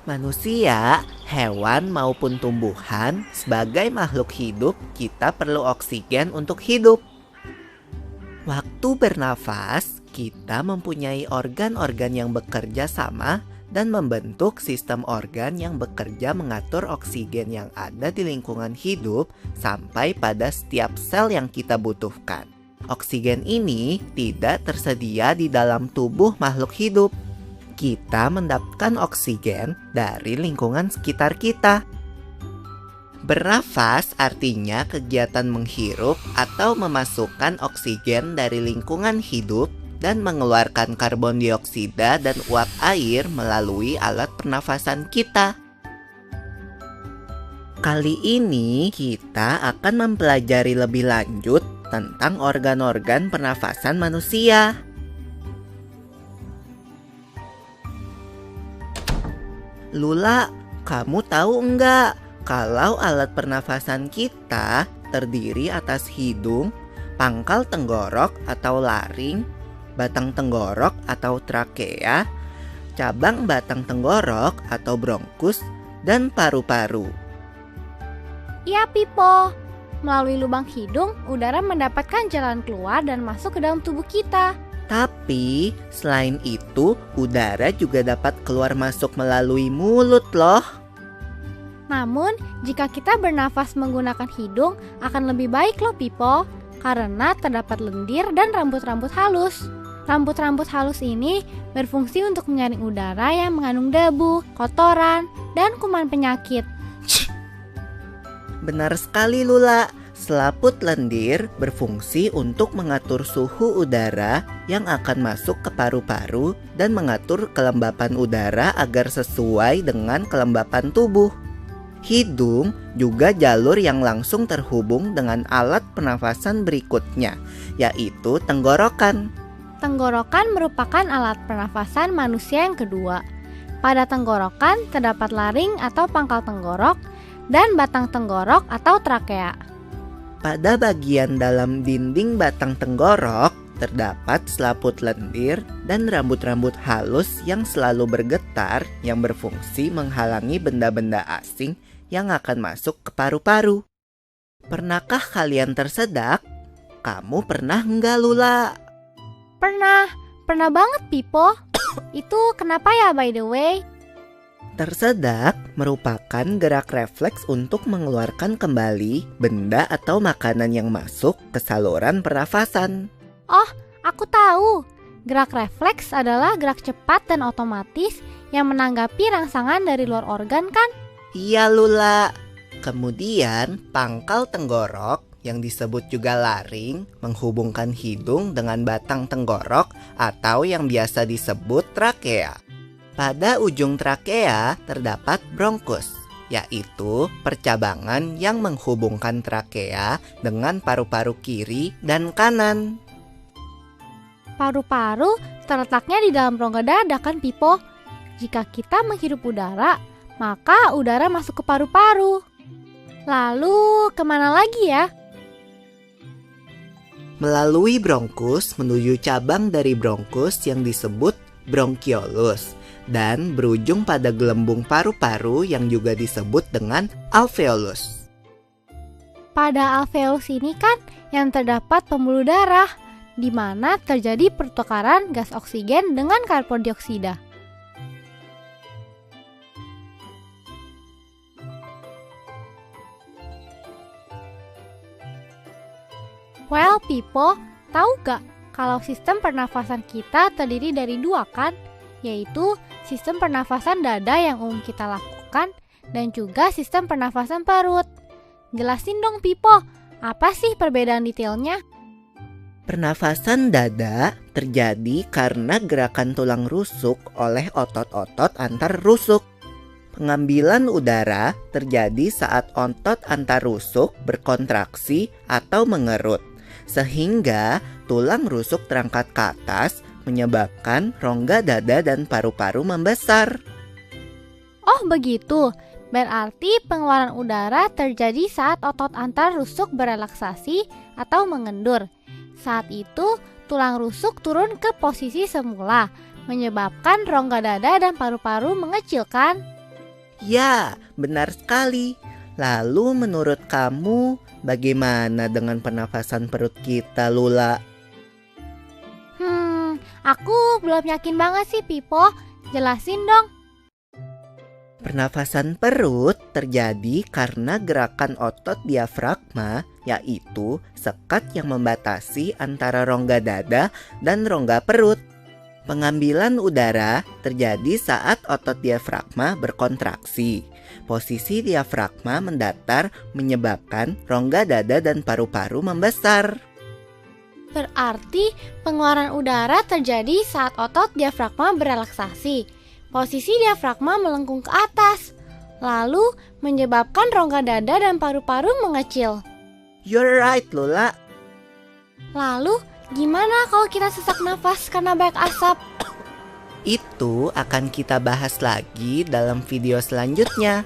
Manusia, hewan maupun tumbuhan, sebagai makhluk hidup, kita perlu oksigen untuk hidup. Waktu bernafas, kita mempunyai organ-organ yang bekerja sama dan membentuk sistem organ yang bekerja mengatur oksigen yang ada di lingkungan hidup sampai pada setiap sel yang kita butuhkan. Oksigen ini tidak tersedia di dalam tubuh makhluk hidup. Kita mendapatkan oksigen dari lingkungan sekitar kita. Bernafas artinya kegiatan menghirup atau memasukkan oksigen dari lingkungan hidup dan mengeluarkan karbon dioksida dan uap air melalui alat pernafasan kita. Kali ini kita akan mempelajari lebih lanjut tentang organ-organ pernafasan manusia. Lula, kamu tahu enggak kalau alat pernafasan kita terdiri atas hidung, pangkal tenggorok atau laring, batang tenggorok atau trakea, cabang batang tenggorok atau bronkus, dan paru-paru. Iya, Pipo. Melalui lubang hidung, udara mendapatkan jalan keluar dan masuk ke dalam tubuh kita. Tapi, selain itu, udara juga dapat keluar masuk melalui mulut loh. Namun, jika kita bernafas menggunakan hidung, akan lebih baik loh, Pipo. Karena terdapat lendir dan rambut-rambut halus. Rambut-rambut halus ini berfungsi untuk menyaring udara yang mengandung debu, kotoran, dan kuman penyakit. Benar sekali, Lula. Selaput lendir berfungsi untuk mengatur suhu udara yang akan masuk ke paru-paru dan mengatur kelembapan udara agar sesuai dengan kelembapan tubuh. Hidung juga jalur yang langsung terhubung dengan alat pernafasan berikutnya, yaitu tenggorokan. Tenggorokan merupakan alat pernafasan manusia yang kedua. Pada tenggorokan terdapat laring atau pangkal tenggorok dan batang tenggorok atau trakea. Pada bagian dalam dinding batang tenggorok terdapat selaput lendir dan rambut-rambut halus yang selalu bergetar yang berfungsi menghalangi benda-benda asing yang akan masuk ke paru-paru. Pernahkah kalian tersedak? Kamu pernah enggak, Lula? Pernah banget, Pipo. Itu kenapa ya, by the way? Tersedak merupakan gerak refleks untuk mengeluarkan kembali benda atau makanan yang masuk ke saluran pernafasan. Oh, aku tahu. Gerak refleks adalah gerak cepat dan otomatis yang menanggapi rangsangan dari luar organ, kan? Iya, Lula. Kemudian pangkal tenggorok yang disebut juga laring menghubungkan hidung dengan batang tenggorok atau yang biasa disebut trakea. Pada ujung trakea terdapat bronkus, yaitu percabangan yang menghubungkan trakea dengan paru-paru kiri dan kanan. Paru-paru terletaknya di dalam rongga dada, kan, Pipo? Jika kita menghirup udara, maka udara masuk ke paru-paru. Lalu kemana lagi ya? Melalui bronkus menuju cabang dari bronkus yang disebut bronkiolus dan berujung pada gelembung paru-paru yang juga disebut dengan alveolus. Pada alveolus ini kan yang terdapat pembuluh darah, di mana terjadi pertukaran gas oksigen dengan karbon dioksida. Well, Pipo, tahu gak kalau sistem pernafasan kita terdiri dari dua, kan? Yaitu sistem pernafasan dada yang umum kita lakukan dan juga sistem pernafasan perut. Jelasin dong, Pipo, apa sih perbedaan detailnya? Pernafasan dada terjadi karena gerakan tulang rusuk oleh otot-otot antar rusuk. Pengambilan udara terjadi saat otot antar rusuk berkontraksi atau mengerut, sehingga tulang rusuk terangkat ke atas menyebabkan rongga dada dan paru-paru membesar. Oh begitu, berarti pengeluaran udara terjadi saat otot antar rusuk berelaksasi atau mengendur. Saat itu, tulang rusuk turun ke posisi semula, menyebabkan rongga dada dan paru-paru mengecil, kan? Ya, benar sekali. Lalu menurut kamu, bagaimana dengan pernafasan perut kita, Lula? Aku belum yakin banget sih, Pipo. Jelasin dong. Pernafasan perut terjadi karena gerakan otot diafragma, yaitu sekat yang membatasi antara rongga dada dan rongga perut. Pengambilan udara terjadi saat otot diafragma berkontraksi. Posisi diafragma mendatar menyebabkan rongga dada dan paru-paru membesar. Berarti pengeluaran udara terjadi saat otot diafragma berelaksasi. Posisi diafragma melengkung ke atas, lalu menyebabkan rongga dada dan paru-paru mengecil. You're right, Lula. Lalu, gimana kalau kita sesak nafas karena banyak asap? Itu akan kita bahas lagi dalam video selanjutnya.